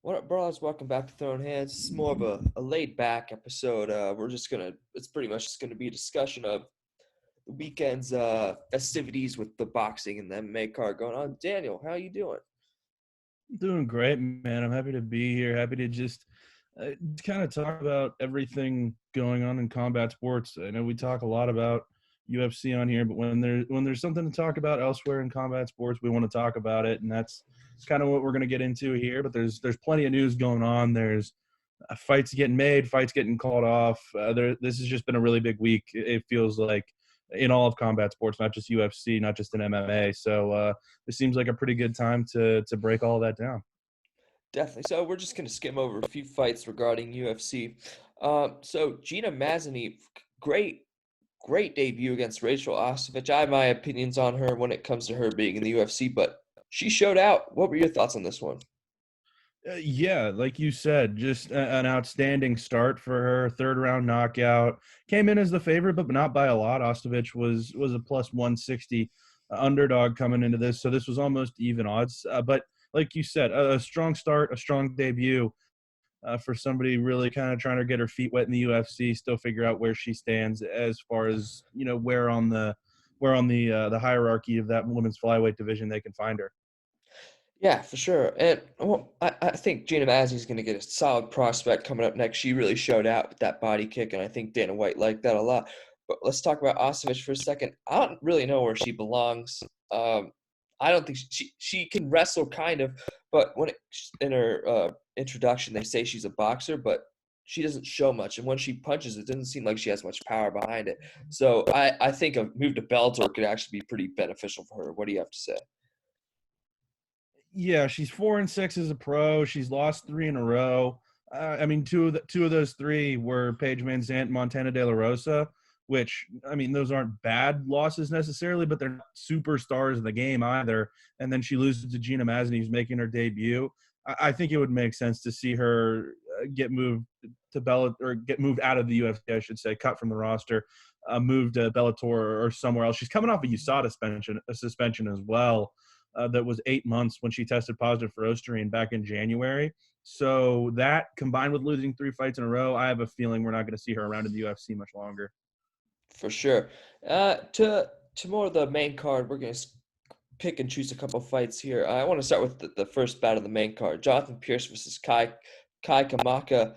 What up, bros? Welcome back to Throwin Hands. This is more of a laid back episode. It's pretty much just gonna be a discussion of the weekend's festivities with the boxing and the MMA card going on. Daniel, how you doing? Doing great, man. I'm happy to be here. Happy to just kind of talk about everything going on in combat sports. I know we talk a lot about UFC on here, but when there's something to talk about elsewhere in combat sports, we want to talk about it, and that's kind of what we're going to get into here. But there's plenty of news going on. There's fights getting made, fights getting called off. This has just been a really big week. It feels like in all of combat sports, not just UFC, not just in MMA. So this seems like a pretty good time to break all of that down. Definitely. So we're just gonna skim over a few fights regarding UFC. So Gina Mazany, great, great debut against Rachel Ostovich. I have my opinions on her when it comes to her being in the UFC, but she showed out. What were your thoughts on this one? Yeah, like you said, just an outstanding start for her. Third round knockout, came in as the favorite, but not by a lot. Ostovich was a plus 160 underdog coming into this, so this was almost even odds. But like you said, a strong start, a strong debut for somebody really kind of trying to get her feet wet in the UFC, still figure out where she stands as far as where on the hierarchy of that women's flyweight division they can find her. Yeah, for sure. And well, I think Gina Mazzy's going to get a solid prospect coming up next. She really showed out with that body kick, and I think Dana White liked that a lot. But let's talk about Ostovich for a second. I don't really know where she belongs. I don't think she can wrestle kind of, but in her introduction they say she's a boxer, but she doesn't show much. And when she punches, it doesn't seem like she has much power behind it. So I think a move to Bellator could actually be pretty beneficial for her. What do you have to say? Yeah, she's 4-6 as a pro. She's lost three in a row. I mean, two of those three were Paige Van Zant and Montana De La Rosa, which I mean, those aren't bad losses necessarily, but they're not superstars of the game either. And then she loses to Gina Mazany, who's making her debut. I think it would make sense to see her get moved to Bella or get moved out of the UFC, I should say, cut from the roster, moved to Bellator or somewhere else. She's coming off a USADA suspension as well that was 8 months when she tested positive for Osterine back in January. So that combined with losing three fights in a row, I have a feeling we're not going to see her around in the UFC much longer. For sure. To more of the main card, we're gonna pick and choose a couple fights here. I want to start with the first bout of the main card: Jonathan Pierce versus Kai Kamaka.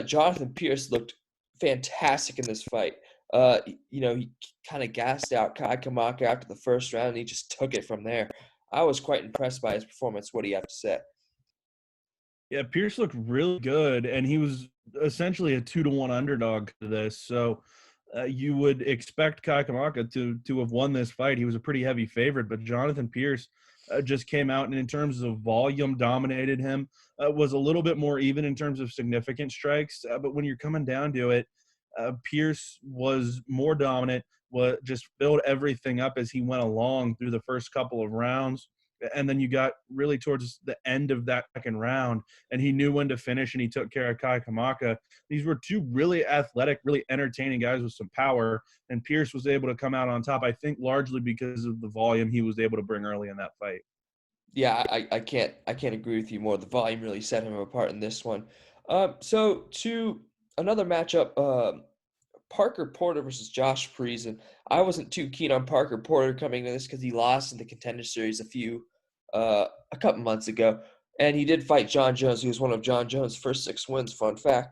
Jonathan Pierce looked fantastic in this fight. He kind of gassed out Kai Kamaka after the first round, and he just took it from there. I was quite impressed by his performance. What do you have to say? Yeah, Pierce looked really good, and he was essentially a 2-1 underdog to this. So you would expect Kai Kamaka to have won this fight. He was a pretty heavy favorite, but Jonathan Pierce just came out and in terms of volume dominated him. Was a little bit more even in terms of significant strikes, but when you're coming down to it, Pierce was more dominant. Was just build everything up as he went along through the first couple of rounds. And then you got really towards the end of that second round, and he knew when to finish, and he took care of Kai Kamaka. These were two really athletic, really entertaining guys with some power, and Pierce was able to come out on top, I think, largely because of the volume he was able to bring early in that fight. Yeah, I can't agree with you more. The volume really set him apart in this one. So to another matchup, Parker Porter versus Josh Friesen. I wasn't too keen on Parker Porter coming to this because he lost in the Contender Series a couple months ago, and he did fight John Jones. He was one of John Jones' first six wins. Fun fact.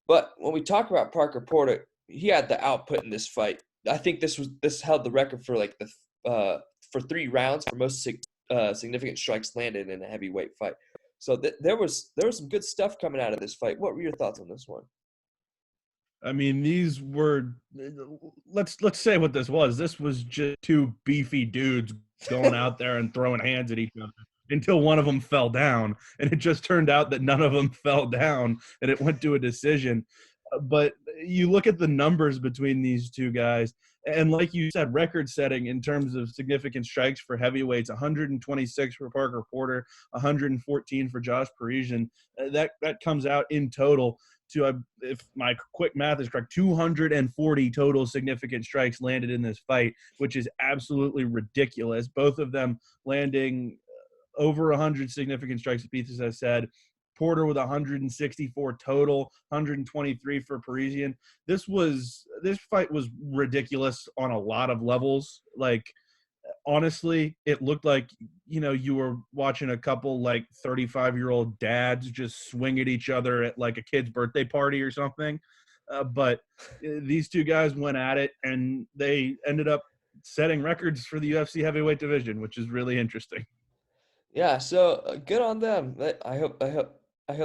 But when we talk about Parker Porter, he had the output in this fight. I think this held the record for like the for 3 rounds for most significant strikes landed in a heavyweight fight. So there was some good stuff coming out of this fight. What were your thoughts on this one? I mean, these were let's say what this was. This was just two beefy dudes going out there and throwing hands at each other until one of them fell down, and it just turned out that none of them fell down, and it went to a decision. But you look at the numbers between these two guys, and like you said, record-setting in terms of significant strikes for heavyweights: 126 for Parker Porter, 114 for Josh Parisian. That comes out in total to, if my quick math is correct, 240 total significant strikes landed in this fight, which is absolutely ridiculous. Both of them landing over 100 significant strikes apiece, as I said. Porter with 164 total, 123 for Parisian. This fight was ridiculous on a lot of levels. Like, honestly, it looked like, you were watching a couple like 35-year-old dads just swing at each other at like a kid's birthday party or something. But these two guys went at it, and they ended up setting records for the UFC heavyweight division, which is really interesting. Yeah, so good on them. I hope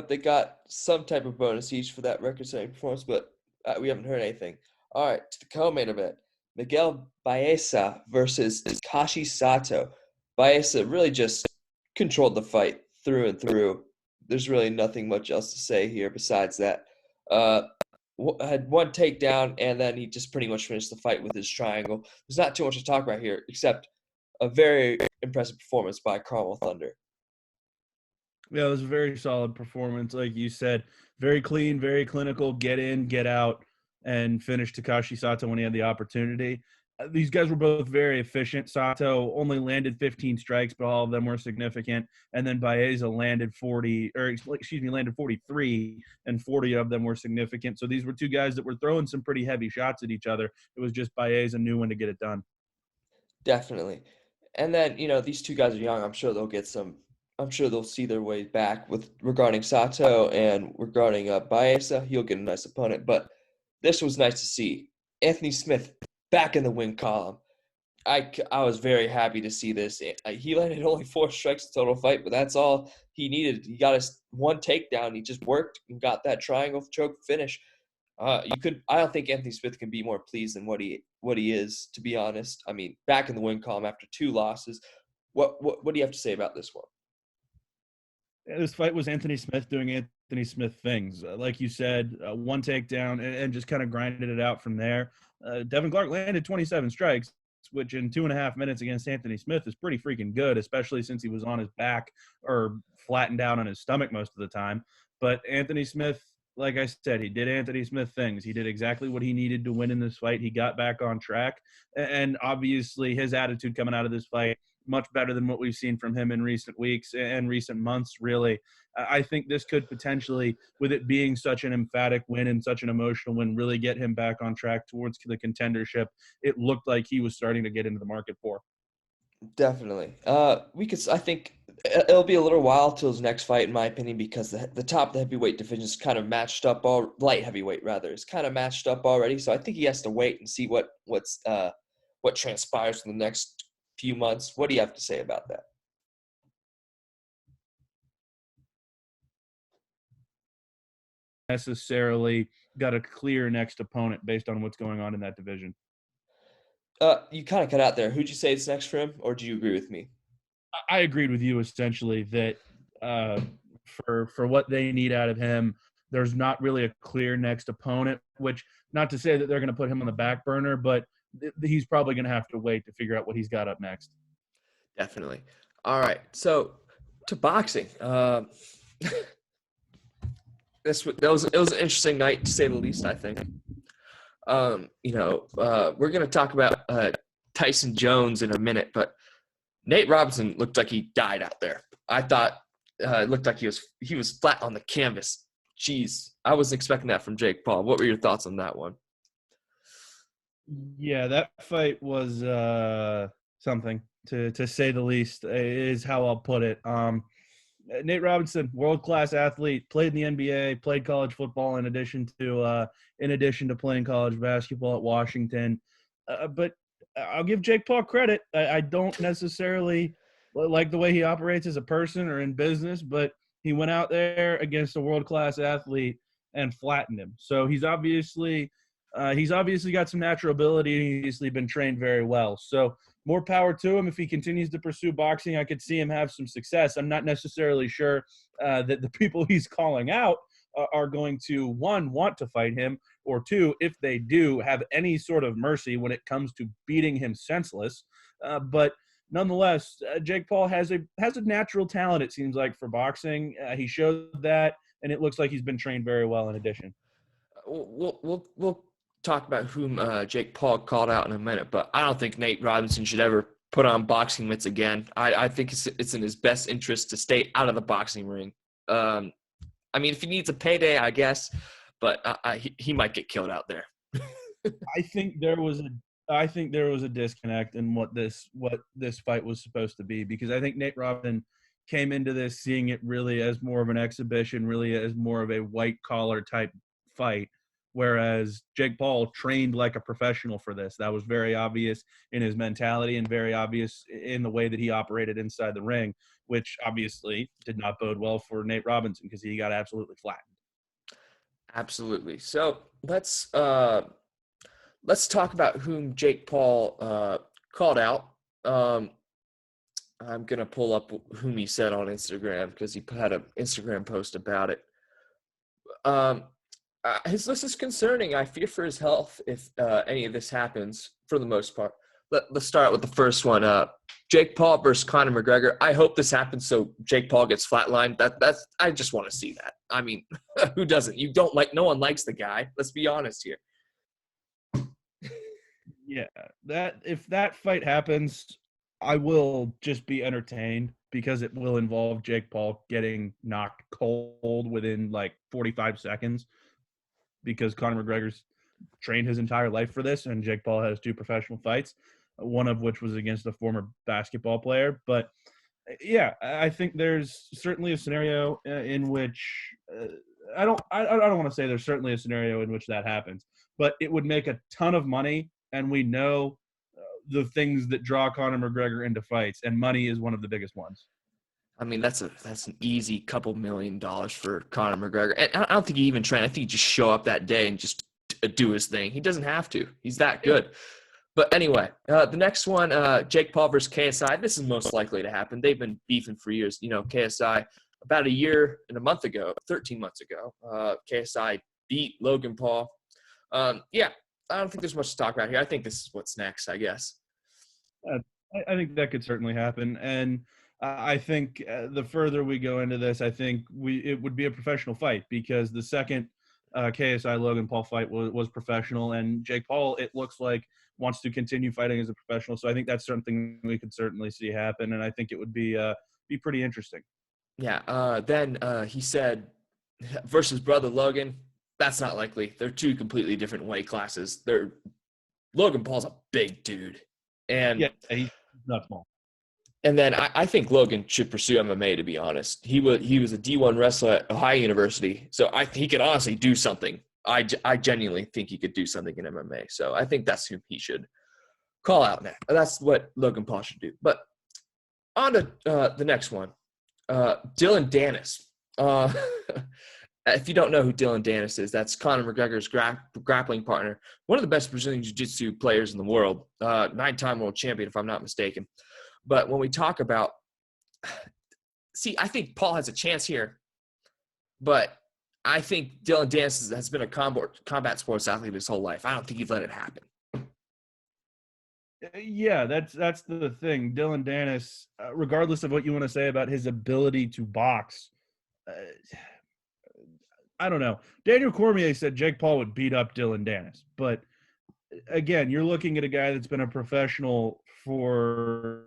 they got some type of bonus each for that record-setting performance, but we haven't heard anything. All right, to the co-main event: Miguel Baeza versus Takashi Sato. Baeza really just controlled the fight through and through. There's really nothing much else to say here besides that. Uh, had one takedown, and then he just pretty much finished the fight with his triangle. There's not too much to talk about here, except a very impressive performance by Carmel Thunder. Yeah, it was a very solid performance, like you said. Very clean, very clinical. Get in, get out, and finish Takashi Sato when he had the opportunity. These guys were both very efficient. Sato only landed 15 strikes, but all of them were significant. And then Baeza landed 43, and 40 of them were significant. So these were two guys that were throwing some pretty heavy shots at each other. It was just Baeza knew when to get it done. Definitely. And then, these two guys are young. I'm sure they'll see their way back with regarding Sato and regarding Baeza. He'll get a nice opponent. But this was nice to see. Anthony Smith back in the win column. I was very happy to see this. He landed only 4 strikes total fight, but that's all he needed. He got his one takedown. He just worked and got that triangle choke finish. I don't think Anthony Smith can be more pleased than what he is, to be honest. I mean, back in the win column after 2 losses. What do you have to say about this one? Yeah, this fight was Anthony Smith doing Anthony Smith things. Like you said, one takedown and just kind of grinded it out from there. Devin Clark landed 27 strikes, which in 2.5 minutes against Anthony Smith is pretty freaking good, especially since he was on his back or flattened out on his stomach most of the time. But Anthony Smith, like I said, he did Anthony Smith things. He did exactly what he needed to win in this fight. He got back on track. And obviously his attitude coming out of this fight, much better than what we've seen from him in recent weeks and recent months, really. I think this could potentially, with it being such an emphatic win and such an emotional win, really get him back on track towards the contendership. It looked like he was starting to get into the market for. Definitely. I think it'll be a little while till his next fight, in my opinion, because the top of the heavyweight division is kind of matched up. Light heavyweight rather is kind of matched up already. So I think he has to wait and see what transpires in the next few months. What do you have to say about that? Necessarily got a clear next opponent based on what's going on in that division. You kind of cut out there. Who'd you say is next for him, or do you agree with me? I agreed with you essentially that for what they need out of him, there's not really a clear next opponent, which not to say that they're going to put him on the back burner, but he's probably going to have to wait to figure out what he's got up next. Definitely. All right. So to boxing. It was an interesting night to say the least, I think. We're going to talk about Tyson Jones in a minute, but Nate Robinson looked like he died out there. I thought it looked like he was flat on the canvas. Jeez, I wasn't expecting that from Jake Paul. What were your thoughts on that one? Yeah, that fight was something to say the least, is how I'll put it. Nate Robinson, world-class athlete, played in the NBA, played college football in addition to playing college basketball at Washington. But I'll give Jake Paul credit. I don't necessarily like the way he operates as a person or in business, but he went out there against a world-class athlete and flattened him. So he's obviously got some natural ability, and he's obviously been trained very well. So more power to him. If he continues to pursue boxing, I could see him have some success. I'm not necessarily sure that the people he's calling out are going to, one, want to fight him, or two, if they do, have any sort of mercy when it comes to beating him senseless. But nonetheless, Jake Paul has a natural talent, it seems like, for boxing. He showed that, and it looks like he's been trained very well in addition. We'll talk about whom Jake Paul called out in a minute, but I don't think Nate Robinson should ever put on boxing mitts again. I think it's in his best interest to stay out of the boxing ring. I mean, if he needs a payday, I guess, but he might get killed out there. I think there was a disconnect in what this fight was supposed to be, because I think Nate Robinson came into this seeing it really as more of an exhibition, really as more of a white collar type fight, whereas Jake Paul trained like a professional for this. That was very obvious in his mentality and very obvious in the way that he operated inside the ring, which obviously did not bode well for Nate Robinson because he got absolutely flattened. Absolutely. So let's talk about whom Jake Paul called out. I'm gonna pull up whom he said on Instagram because he had an Instagram post about it. Um, his list is concerning. I fear for his health if any of this happens. For the most part, let's start with the first one. Jake Paul versus Conor McGregor. I hope this happens so Jake Paul gets flatlined. That's I just want to see that. I mean, who doesn't? You don't like? No one likes the guy. Let's be honest here. Yeah, that if that fight happens, I will just be entertained because it will involve Jake Paul getting knocked cold within like 45 seconds because Conor McGregor's trained his entire life for this, and Jake Paul has 2 professional fights, one of which was against a former basketball player. But yeah, I think there's certainly a scenario in which I don't want to say there's certainly a scenario in which that happens, but it would make a ton of money, and we know the things that draw Conor McGregor into fights, and money is one of the biggest ones. I mean, that's an easy couple $1 million for Conor McGregor. And I don't think he even trained. I think he just show up that day and just do his thing. He doesn't have to. He's that good. But anyway, the next one, Jake Paul versus KSI. This is most likely to happen. They've been beefing for years. You know, KSI, about a year and a month ago, 13 months ago, KSI beat Logan Paul. Yeah, I don't think there's much to talk about here. I think this is what's next, I guess. I think that could certainly happen. And I think the further we go into this, I think it would be a professional fight, because the second KSI Logan Paul fight was professional, and Jake Paul, it looks like, wants to continue fighting as a professional. So I think that's something we could certainly see happen, and I think it would be pretty interesting. Yeah. Then he said versus brother Logan. That's not likely. They're 2 completely different weight classes. Logan Paul's a big dude, and yeah, he's not small. And then I think Logan should pursue MMA. To be honest, he was a D1 wrestler at Ohio University, so he could honestly do something. I genuinely think he could do something in MMA. So I think that's who he should call out now. That's what Logan Paul should do. But on to the next one, Dylan Dennis. If you don't know who Dylan Dennis is, that's Conor McGregor's grappling partner, one of the best Brazilian Jiu-Jitsu players in the world, 9-time world champion, if I'm not mistaken. But when we talk about – I think Paul has a chance here, but I think Dylan Dennis has been a combat sports athlete his whole life. I don't think he'd let it happen. Yeah, that's the thing. Dylan Dennis, regardless of what you want to say about his ability to box, I don't know. Daniel Cormier said Jake Paul would beat up Dylan Dennis. But, again, you're looking at a guy that's been a professional for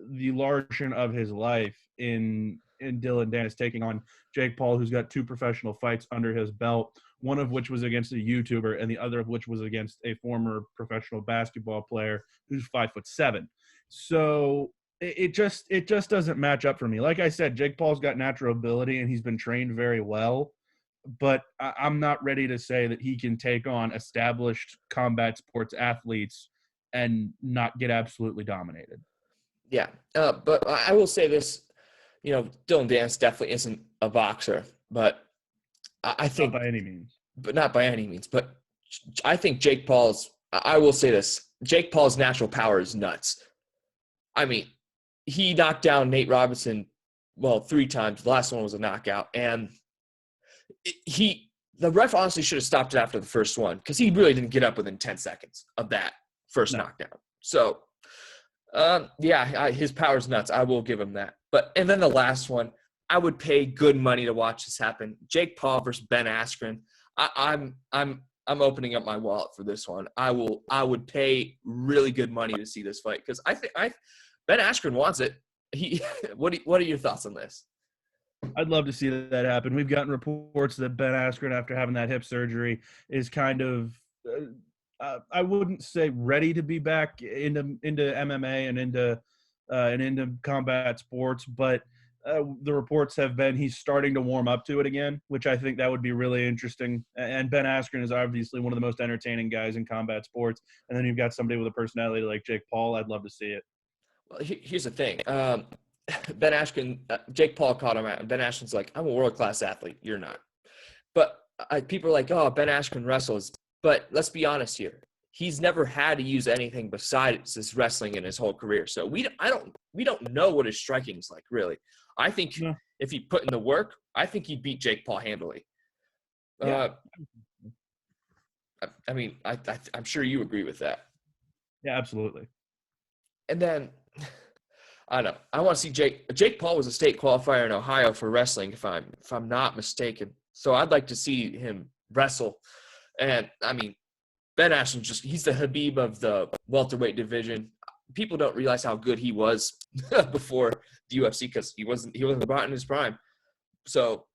the large portion of his life in Dylan Dennis, taking on Jake Paul, who's got 2 professional fights under his belt, one of which was against a YouTuber and the other of which was against a former professional basketball player who's 5'7". So it just doesn't match up for me. Like I said, Jake Paul's got natural ability and he's been trained very well, but I'm not ready to say that he can take on established combat sports athletes and not get absolutely dominated. Yeah, but I will say this, Dylan Dennis definitely isn't a boxer, but I think not by any means. But not by any means. But I think I will say this, Jake Paul's natural power is nuts. I mean, he knocked down Nate Robinson, 3 times. The last one was a knockout. And the ref honestly should have stopped it after the first one because he really didn't get up within 10 seconds of that first knockdown. So, his power's nuts. I will give him that. And then the last one, I would pay good money to watch this happen. Jake Paul versus Ben Askren. I'm opening up my wallet for this one. I would pay really good money to see this fight because I think Ben Askren wants it. What are your thoughts on this? I'd love to see that happen. We've gotten reports that Ben Askren, after having that hip surgery, is kind of I wouldn't say ready to be back into MMA and into combat sports, but the reports have been he's starting to warm up to it again, which I think that would be really interesting. And Ben Askren is obviously one of the most entertaining guys in combat sports. And then you've got somebody with a personality like Jake Paul. I'd love to see it. Well, here's the thing. Ben Askren, Jake Paul caught him out, and Ben Askren's like, I'm a world class athlete. You're not. But people are like, oh, Ben Askren wrestles. But let's be honest here. He's never had to use anything besides his wrestling in his whole career. So we don't know what his striking is like, really. I think Yeah. if he put in the work, I think he'd beat Jake Paul handily. Yeah. Uh, I mean, I'm sure you agree with that. Yeah, absolutely. And then I don't know. I want to see Jake Paul was a state qualifier in Ohio for wrestling, if I'm not mistaken. So I'd like to see him wrestle. And I mean, Ben Askren he's the Habib of the welterweight division. People don't realize how good he was before the UFC because he wasn't brought in his prime. So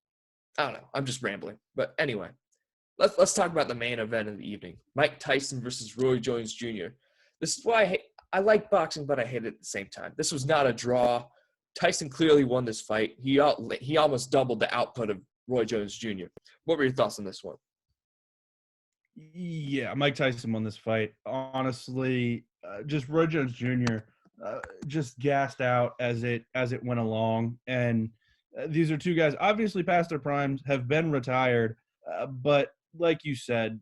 I don't know. I'm just rambling. But anyway, let's talk about the main event of the evening: Mike Tyson versus Roy Jones Jr. This is why I like boxing, but I hate it at the same time. This was not a draw. Tyson clearly won this fight. He almost doubled the output of Roy Jones Jr. What were your thoughts on this one? Yeah, Mike Tyson won this fight. Honestly, just Roy Jones Jr. Just gassed out as it went along, and these are two guys obviously past their primes, have been retired, but like you said,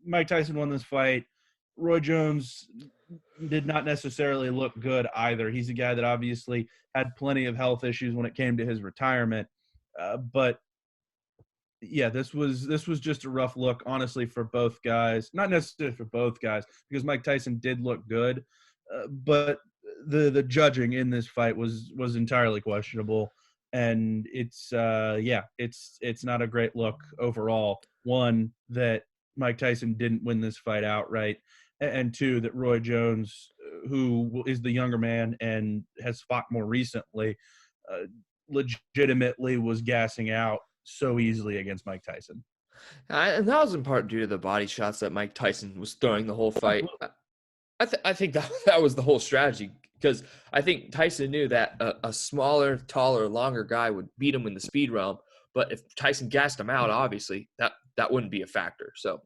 Mike Tyson won this fight. Roy Jones did not necessarily look good either. He's a guy that obviously had plenty of health issues when it came to his retirement, but yeah, this was just a rough look, honestly, for both guys. Not necessarily for both guys, because Mike Tyson did look good, but the judging in this fight was entirely questionable, and it's it's not a great look overall. One, that Mike Tyson didn't win this fight outright, and two, that Roy Jones, who is the younger man and has fought more recently, uh, legitimately was gassing out so easily against Mike Tyson. And that was in part due to the body shots that Mike Tyson was throwing the whole fight. I think that was the whole strategy because I think Tyson knew that a smaller, taller, longer guy would beat him in the speed realm. But if Tyson gassed him out, obviously that wouldn't be a factor. So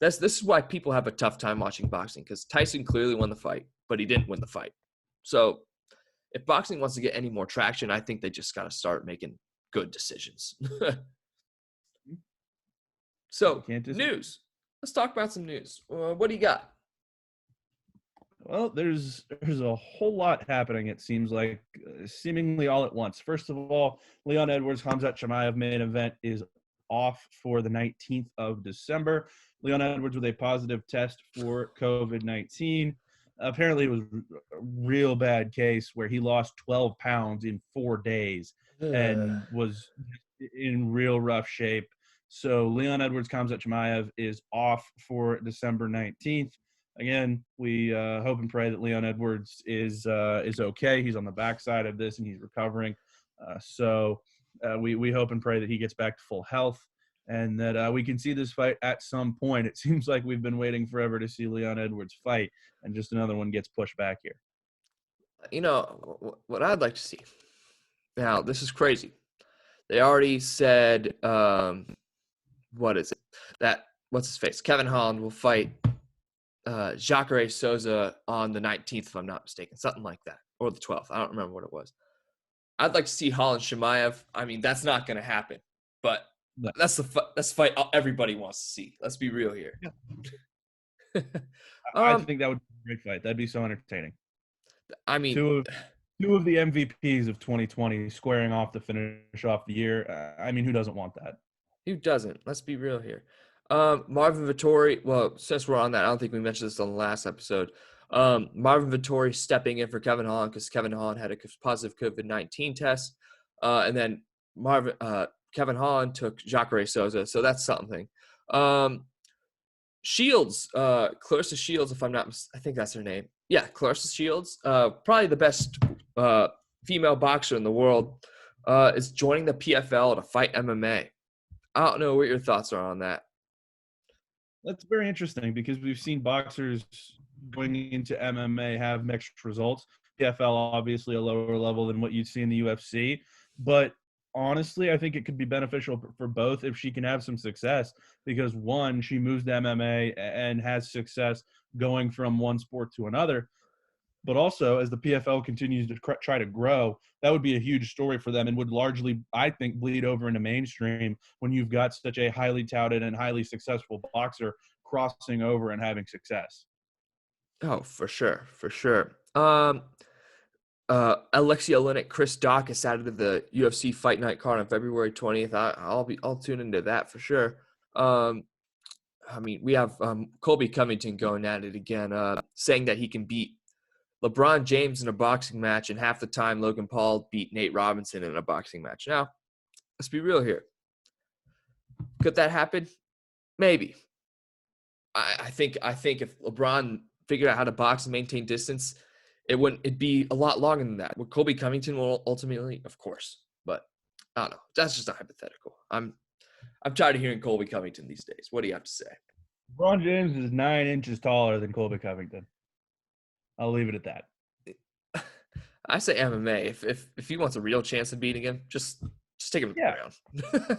this is why people have a tough time watching boxing because Tyson clearly won the fight, but he didn't win the fight. So if boxing wants to get any more traction, I think they just got to start making good decisions. So news. Let's talk about some news. What do you got? Well, there's a whole lot happening. It seems like seemingly all at once. First of all, Leon Edwards Khamzat Chimaev main event is off for the 19th of December. Leon Edwards with a positive test for COVID-19. Apparently, it was a real bad case where he lost 12 pounds in 4 days and was in real rough shape. So Leon Edwards Khamzat Chimaev is off for December 19th. Again, we hope and pray that Leon Edwards is okay. He's on the backside of this and he's recovering. So we hope and pray that he gets back to full health and that we can see this fight at some point. It seems like we've been waiting forever to see Leon Edwards fight, and just another one gets pushed back here. You know, what I'd like to see. Now, this is crazy. They already said, what is it? What's his face? Kevin Holland will fight Jacare Souza on the 19th, if I'm not mistaken. Something like that. Or the 12th. I don't remember what it was. I'd like to see Holland Chimaev. I mean, that's not going to happen. But that's the fight everybody wants to see. Let's be real here. Yeah. I think that would be a great fight. That'd be so entertaining. I mean, two of the MVPs of 2020 squaring off to finish off the year. I mean, who doesn't want that? Who doesn't? Let's be real here. Marvin Vettori, well, since we're on that, I don't think we mentioned this on the last episode. Marvin Vettori stepping in for Kevin Holland because Kevin Holland had a positive COVID-19 test. And then Kevin Holland took Jacare Souza, so that's something. Shields, Clarissa Shields, if I'm not I think that's her name. Yeah, Clarissa Shields, probably the best female boxer in the world. is joining the PFL to fight MMA. I don't know what your thoughts are on that. That's very interesting because we've seen boxers going into MMA have mixed results. PFL obviously a lower level than what you'd see in the UFC, but honestly, I think it could be beneficial for both if she can have some success because one, she moves to MMA and has success going from one sport to another. But also, as the PFL continues to try to grow, that would be a huge story for them and would largely, I think, bleed over into mainstream when you've got such a highly touted and highly successful boxer crossing over and having success. Oh, for sure, for sure. Alexei Oleinik, Chris Daukaus added to the UFC Fight Night card on February 20th. I'll tune into that for sure. I mean, we have Colby Covington going at it again, saying that he can beat LeBron James in a boxing match, and half the time Logan Paul beat Nate Robinson in a boxing match. Now, let's be real here. Could that happen? Maybe. I think if LeBron figured out how to box and maintain distance, it'd be a lot longer than that. Would Colby Covington will ultimately, of course, but I don't know. That's just a hypothetical. I'm tired of hearing Colby Covington these days. What do you have to say? LeBron James is 9 inches taller than Colby Covington. I'll leave it at that. I say MMA. If he wants a real chance of beating him, just take him around.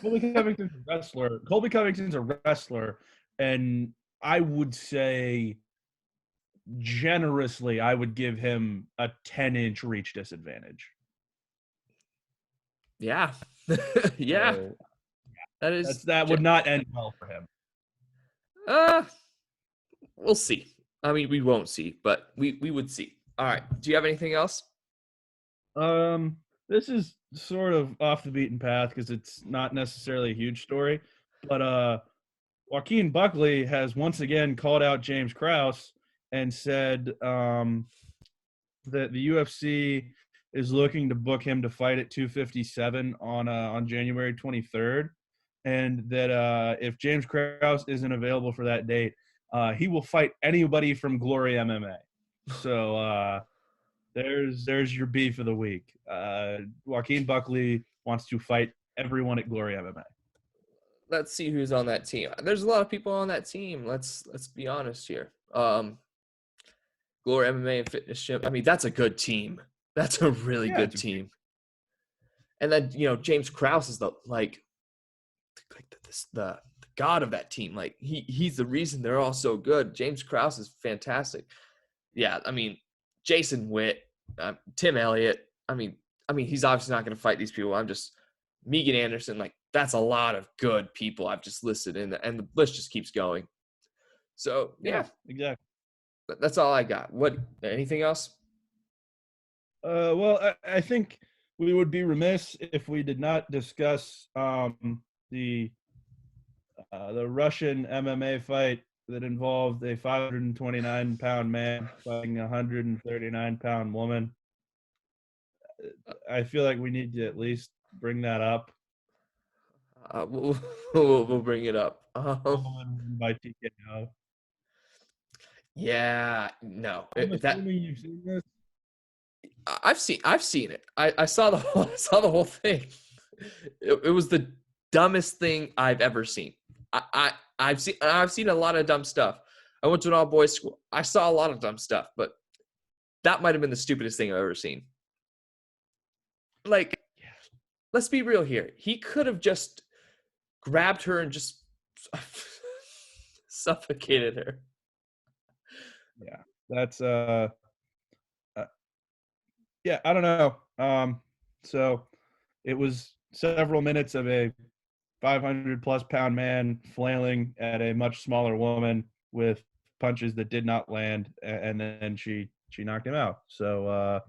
Colby Covington's a wrestler. Colby Covington's a wrestler, and I would say generously, I would give him a 10-inch reach disadvantage. Yeah. Yeah. So, that would not end well for him. We'll see. I mean, we won't see, but we would see. All right. Do you have anything else? This is sort of off the beaten path because it's not necessarily a huge story, but Joaquin Buckley has once again called out James Krause and said that the UFC is looking to book him to fight at 257 on January 23rd, and that if James Krause isn't available for that date, he will fight anybody from Glory MMA. So there's your beef of the week. Joaquin Buckley wants to fight everyone at Glory MMA. Let's see who's on that team. There's a lot of people on that team. Let's be honest here. Glory MMA and Fitness Gym. I mean, that's a good team. That's a really good team. And then James Krause is the god of that team. Like he's the reason they're all so good. James Krause is fantastic. Yeah, I mean Jason Witt, Tim Elliott. I mean he's obviously not going to fight these people. Megan Anderson. Like that's a lot of good people I've just listed in, and the list just keeps going. So yeah, exactly. That's all I got. What? Anything else? Well, I think we would be remiss if we did not discuss the Russian MMA fight that involved a 529-pound man fighting a 139-pound woman. I feel like we need to at least bring that up. We'll bring it up. By TKO. Yeah, no. I'm assuming you've seen this. I've seen it. I saw the whole thing. It was the dumbest thing I've ever seen. I've seen a lot of dumb stuff. I went to an all boys school. I saw a lot of dumb stuff, but that might have been the stupidest thing I've ever seen. Like, let's be real here. He could have just grabbed her and just suffocated her. Yeah, that's yeah, I don't know. So it was several minutes of a 500+ pound man flailing at a much smaller woman with punches that did not land, and then she knocked him out. So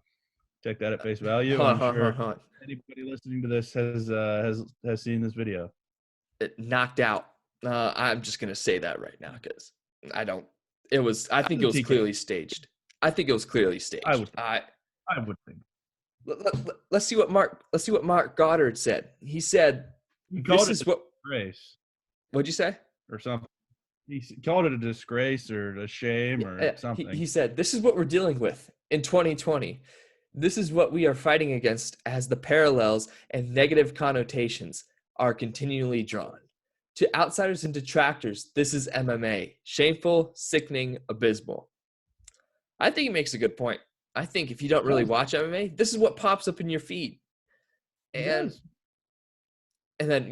take that at face value. I'm sure anybody listening to this has seen this video. It knocked out. I'm just gonna say that right now because I don't. It was. I think it was clearly staged. I think it was clearly staged. I would think. Let's see what Mark Goddard said. He said, "This is what disgrace." What'd you say? Or something. He called it a disgrace or a shame or something. He said, "This is what we're dealing with in 2020. This is what we are fighting against as the parallels and negative connotations are continually drawn. To outsiders and detractors, this is MMA. Shameful, sickening, abysmal. I think he makes a good point. I think if you don't He really does. watch MMA, this is what pops up in your feed. He And does. and then,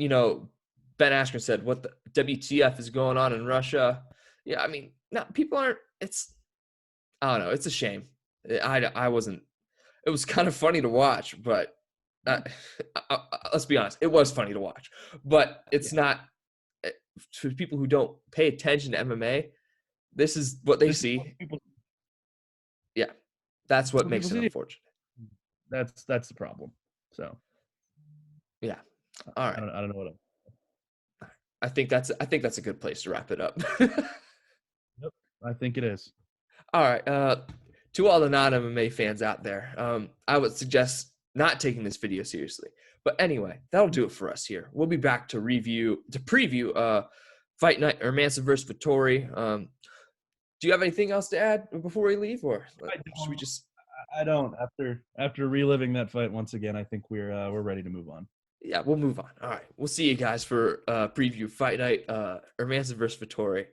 Ben Askren said, what the WTF is going on in Russia? Yeah, I mean, no, people aren't, I don't know, it's a shame. I wasn't, it was kind of funny to watch, but uh, let's be honest, it was funny to watch, but it's Yeah. not, for people who don't pay attention to MMA, this is what they This is what see. people. Yeah, that's what What people makes it see. unfortunate. That's the problem. So Yeah. All I right. don't know what. I think that's a good place to wrap it up. Yep. I think it is. All right. To all the non-MMA fans out there, I would suggest not taking this video seriously. But anyway, that'll do it for us here. We'll be back to preview Fight Night or Manson versus Vittori. Do you have anything else to add before we leave, or I should we don't. just? I don't. After reliving that fight once again, I think we're ready to move on. Yeah, we'll move on. All right, we'll see you guys for preview Fight Night or Manson versus Vittori.